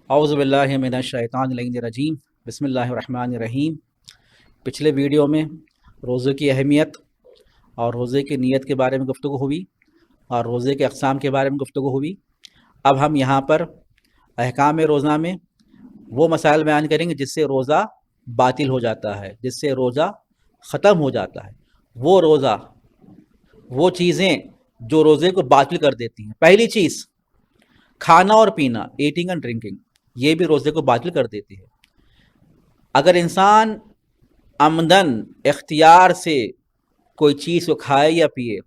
اعوذ باللہ من الشیطان الرجیم بسم اللہ الرحمن الرحیم۔ پچھلے ویڈیو میں روزے کی اہمیت اور روزے کی نیت کے بارے میں گفتگو ہوئی اور روزے کے اقسام کے بارے میں گفتگو ہوئی۔ اب ہم یہاں پر احکام روزہ میں وہ مسائل بیان کریں گے جس سے روزہ باطل ہو جاتا ہے، جس سے روزہ ختم ہو جاتا ہے۔ وہ روزہ، وہ چیزیں جو روزے کو باطل کر دیتی ہیں۔ پہلی چیز کھانا اور پینا، ایٹنگ اینڈ ڈرنکنگ، یہ بھی روزے کو باطل کر دیتی ہے۔ اگر انسان عمدن اختیار سے کوئی چیز کو کھائے یا پیے،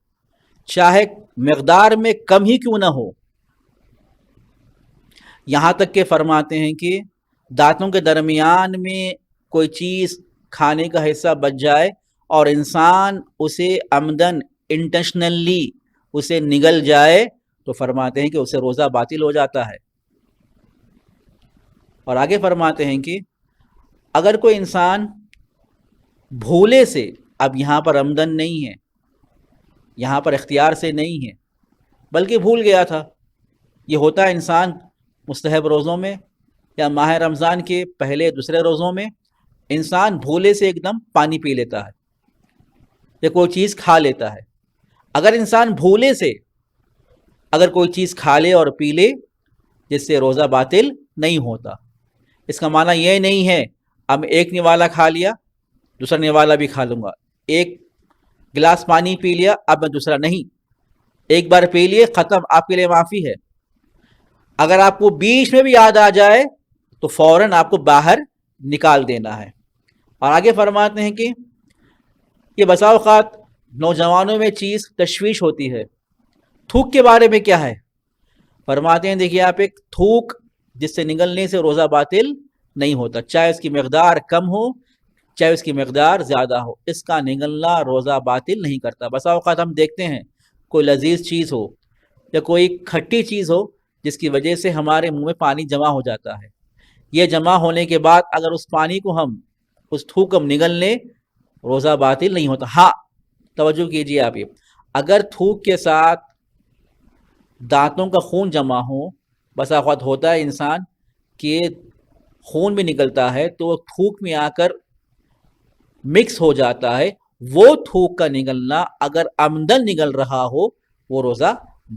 چاہے مقدار میں کم ہی کیوں نہ ہو، یہاں تک کہ فرماتے ہیں کہ دانتوں کے درمیان میں کوئی چیز کھانے کا حصہ بچ جائے اور انسان اسے عمدن انٹینشنلی اسے نگل جائے تو فرماتے ہیں کہ اسے روزہ باطل ہو جاتا ہے۔ اور آگے فرماتے ہیں کہ اگر کوئی انسان بھولے سے، اب یہاں پر عمدن نہیں ہے، یہاں پر اختیار سے نہیں ہے بلکہ بھول گیا تھا، یہ ہوتا ہے انسان مستحب روزوں میں یا ماہ رمضان کے پہلے دوسرے روزوں میں انسان بھولے سے ایک دم پانی پی لیتا ہے یا کوئی چیز کھا لیتا ہے۔ اگر انسان بھولے سے اگر کوئی چیز کھا لے اور پی لے جس سے روزہ باطل نہیں ہوتا، اس کا معنی یہ نہیں ہے اب ایک نوالا کھا لیا دوسرا نوالا بھی کھا لوں گا، ایک گلاس پانی پی لیا اب میں دوسرا نہیں، ایک بار پی لیے ختم، آپ کے لیے معافی ہے۔ اگر آپ کو بیچ میں بھی یاد آ جائے تو فوراً آپ کو باہر نکال دینا ہے۔ اور آگے فرماتے ہیں کہ یہ بسا اوقات نوجوانوں میں چیز تشویش ہوتی ہے۔ تھوک کے بارے میں کیا ہے؟ فرماتے ہیں دیکھیے آپ، ایک تھوک جس سے نگلنے سے روزہ باطل نہیں ہوتا، چاہے اس کی مقدار کم ہو چاہے اس کی مقدار زیادہ ہو، اس کا نگلنا روزہ باطل نہیں کرتا۔ بسا اوقات ہم دیکھتے ہیں کوئی لذیذ چیز ہو یا کوئی کھٹی چیز ہو جس کی وجہ سے ہمارے منہ میں پانی جمع ہو جاتا ہے، یہ جمع ہونے کے بعد اگر اس پانی کو ہم اس تھوک ہم نگل لیں روزہ باطل نہیں ہوتا۔ ہاں توجہ کیجیے آپ، یہ اگر تھوک کے ساتھ دانتوں کا خون جمع ہو، بسا اوقات ہوتا ہے انسان کہ خون بھی نکلتا ہے تو تھوک میں آ کر مکس ہو جاتا ہے، وہ تھوک کا نگلنا اگر عمدن نگل رہا ہو وہ روزہ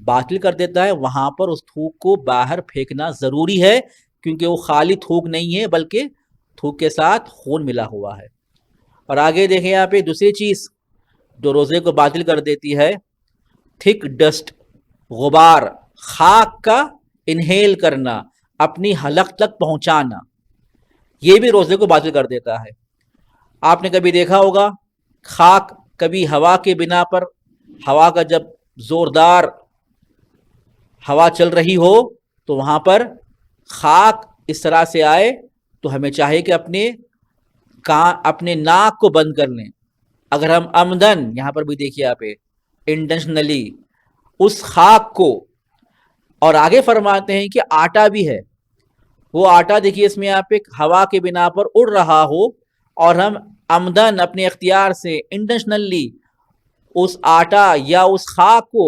باطل کر دیتا ہے۔ وہاں پر اس تھوک کو باہر پھینکنا ضروری ہے کیونکہ وہ خالی تھوک نہیں ہے بلکہ تھوک کے ساتھ خون ملا ہوا ہے۔ اور آگے دیکھیں یہاں پہ دوسری چیز جو روزے کو باطل کر دیتی ہے، تھک ڈسٹ، غبار، خاک کا انہیل کرنا، اپنی حلق تک پہنچانا، یہ بھی روزے کو باطل کر دیتا ہے۔ آپ نے کبھی دیکھا ہوگا خاک، کبھی ہوا کے بنا پر، ہوا کا جب زوردار ہوا چل رہی ہو تو وہاں پر خاک اس طرح سے آئے تو ہمیں چاہیے کہ اپنے ناک کو بند کر لیں۔ اگر ہم عمدن، یہاں پر بھی دیکھیے آپ انٹینشنلی اس خاک کو، اور آگے فرماتے ہیں کہ آٹا بھی ہے، وہ آٹا دیکھیے اس میں آپ ایک ہوا کے بنا پر اڑ رہا ہو اور ہم عمدن اپنے اختیار سے انٹینشنلی اس آٹا یا اس خاک کو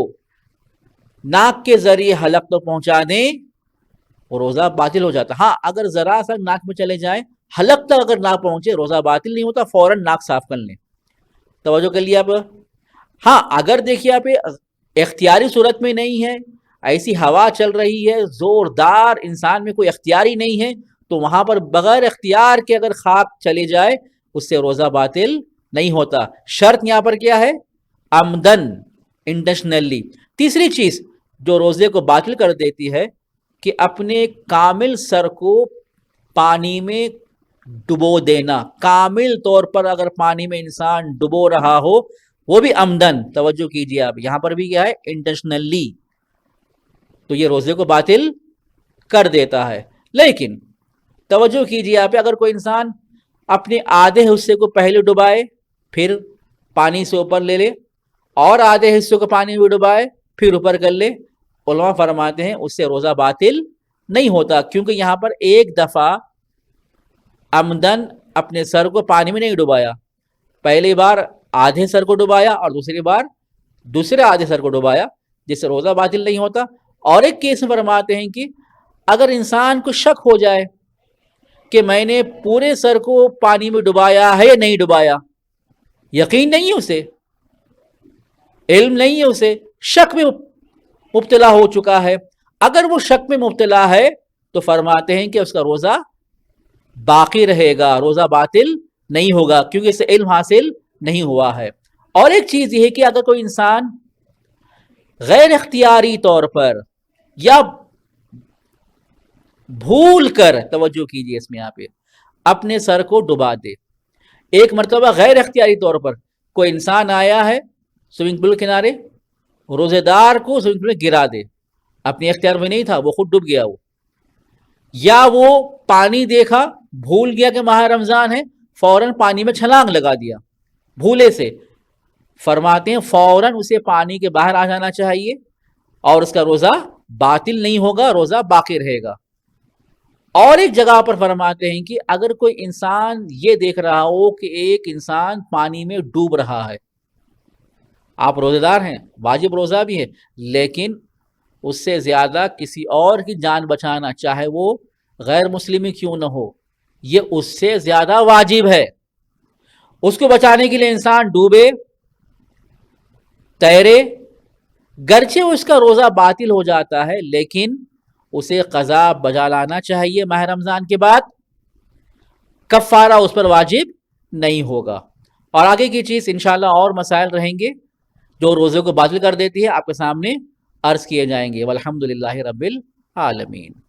ناک کے ذریعے حلق تک پہنچا دیں وہ روزہ باطل ہو جاتا۔ ہاں اگر ذرا سا ناک میں چلے جائیں، حلق تک اگر ناک پہنچے روزہ باطل نہیں ہوتا، فوراً ناک صاف کر لیں۔ توجہ کر لیا آپ۔ ہاں اگر دیکھیے آپ اختیاری صورت میں نہیں ہے، ایسی ہوا چل رہی ہے زوردار، انسان میں کوئی اختیاری نہیں ہے، تو وہاں پر بغیر اختیار کے اگر خاک چلے جائے اس سے روزہ باطل نہیں ہوتا۔ شرط یہاں پر کیا ہے؟ عمدن، انٹینشنلی۔ تیسری چیز جو روزے کو باطل کر دیتی ہے کہ اپنے کامل سر کو پانی میں ڈبو دینا، کامل طور پر اگر پانی میں انسان ڈبو رہا ہو، وہ بھی عمدن، توجہ کیجیے آپ، یہاں پر بھی کیا ہے، انٹینشنلی، تو یہ روزے کو باطل کر دیتا ہے۔ لیکن توجہ کیجیے آپ، اگر کوئی انسان اپنے آدھے حصے کو پہلے ڈبائے، پھر پانی سے اوپر لے لے، اور آدھے حصے کو پانی میں ڈبائے پھر اوپر کر لے، علماء فرماتے ہیں اس سے روزہ باطل نہیں ہوتا، کیونکہ یہاں پر ایک دفعہ عمدن اپنے سر کو پانی میں نہیں ڈبایا، پہلی بار آدھے سر کو ڈبایا اور دوسری بار دوسرے آدھے سر کو ڈبایا، جس سے روزہ باطل نہیں ہوتا۔ اور ایک کیس میں فرماتے ہیں کہ اگر انسان کو شک ہو جائے کہ میں نے پورے سر کو پانی میں ڈبایا ہے یا نہیں ڈبایا، یقین نہیں ہے اسے، علم نہیں ہے اسے، شک میں مبتلا ہو چکا ہے، اگر وہ شک میں مبتلا ہے تو فرماتے ہیں کہ اس کا روزہ باقی رہے گا، روزہ باطل نہیں ہوگا، کیونکہ اسے علم حاصل نہیں ہوا ہے۔ اور ایک چیز یہ ہے کہ اگر کوئی انسان غیر اختیاری طور پر یا بھول کر، توجہ کیجیے اس میں یہاں پہ، اپنے سر کو ڈبا دے، ایک مرتبہ غیر اختیاری طور پر کوئی انسان آیا ہے سوئمنگ پول کے کنارے، روزے دار کو سوئمنگ پول میں گرا دے، اپنے اختیار میں نہیں تھا، وہ خود ڈوب گیا، وہ یا وہ پانی دیکھا، بھول گیا کہ ماہ رمضان ہے، فوراً پانی میں چھلانگ لگا دیا بھولے سے، فرماتے ہیں فوراً اسے پانی کے باہر آ جانا چاہیے اور اس کا روزہ باطل نہیں ہوگا، روزہ باقی رہے گا۔ اور ایک جگہ پر فرماتے ہیں کہ اگر کوئی انسان یہ دیکھ رہا ہو کہ ایک انسان پانی میں ڈوب رہا ہے، آپ روزے دار ہیں، واجب روزہ بھی ہے، لیکن اس سے زیادہ کسی اور کی جان بچانا، چاہے وہ غیر مسلم کیوں نہ ہو، یہ اس سے زیادہ واجب ہے۔ اس کو بچانے کے لیے انسان ڈوبے، تیرے، گرچہ اس کا روزہ باطل ہو جاتا ہے لیکن اسے قضا بجا لانا چاہیے ماہ رمضان کے بعد، کفارہ اس پر واجب نہیں ہوگا۔ اور آگے کی چیز انشاءاللہ اور مسائل رہیں گے جو روزے کو باطل کر دیتی ہے، آپ کے سامنے عرض کیے جائیں گے۔ والحمدللہ رب العالمین۔